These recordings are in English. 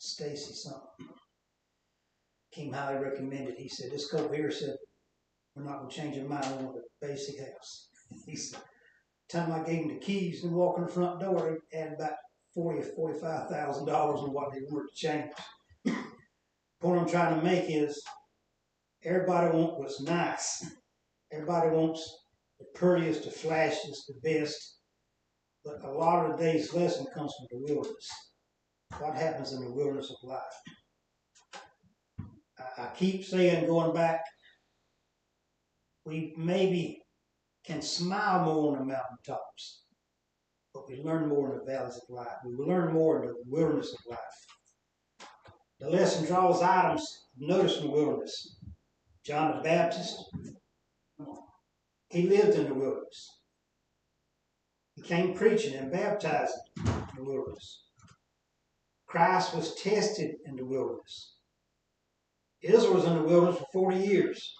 Stacy something. Came highly recommended. He said, this couple here said, we're not going to change our mind on the basic house. He said, time I gave him the keys and walk in the front door, they had about $45,000 on what they wanted to change. The point I'm trying to make is, everybody wants what's nice. Everybody wants the prettiest, the flashiest, the best. But a lot of today's lesson comes from the wilderness. What happens in the wilderness of life? I keep saying, going back, we maybe can smile more on the mountaintops, but we learn more in the valleys of life. We learn more in the wilderness of life. The lesson draws items notice in the wilderness. John the Baptist, he lived in the wilderness. He came preaching and baptizing in the wilderness. Christ was tested in the wilderness. Israel was in the wilderness for 40 years.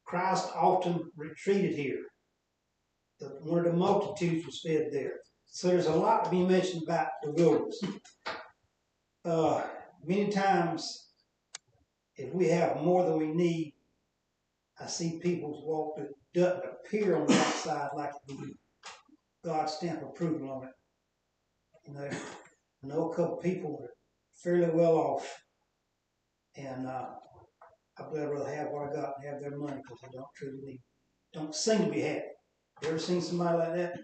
Christ often retreated here. One of the multitudes was fed there. So there's a lot to be mentioned about the wilderness. Many times, if we have more than we need, I see people's walk that doesn't appear on the outside like God's stamp of approval on it. You know, I know a couple people that are fairly well off, and I'd rather have what I got and have their money because they don't seem to be happy. You ever seen somebody like that?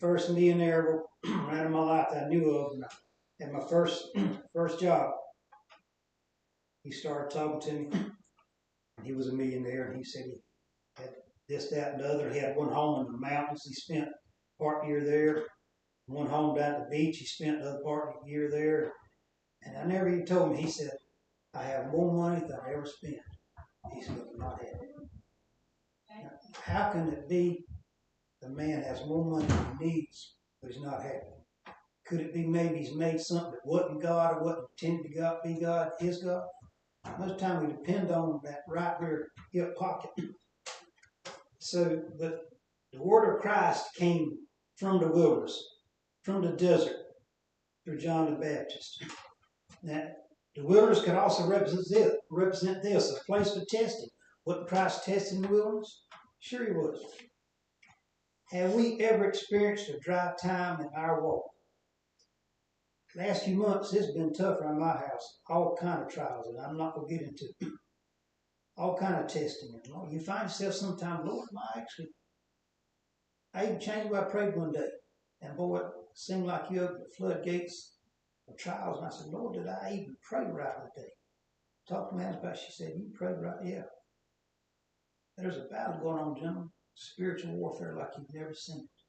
First millionaire around in my life that I knew of, and at my first job, he started talking to me. He was a millionaire, and he said he had this, that, and the other. He had one home in the mountains. He spent part of the year there. One home down at the beach. He spent the other part of the year there. And I never even told me. He said, I have more money than I ever spent. He said, I'm not happy. Now, how can it be the man has more money than he needs, but he's not happy? Could it be maybe he's made something that wasn't God or wasn't intended to be God, his God? Most of the time we depend on that right rear hip pocket. So, but the word of Christ came from the wilderness, from the desert, through John the Baptist. Now, the wilderness could also represent this, a place for testing. Wasn't Christ tested in the wilderness? Sure he was. Have we ever experienced a dry time in our walk? Last few months, it's been tough around my house. All kind of trials, and I'm not going to get into it. All kind of testing. You find yourself sometimes, Lord, I even changed what I prayed one day. And boy, it seemed like you opened the floodgates of trials. And I said, Lord, did I even pray right today? Talked to Mans about it. She said, you prayed right? Yeah. There's a battle going on, gentlemen. Spiritual warfare like you've never seen it.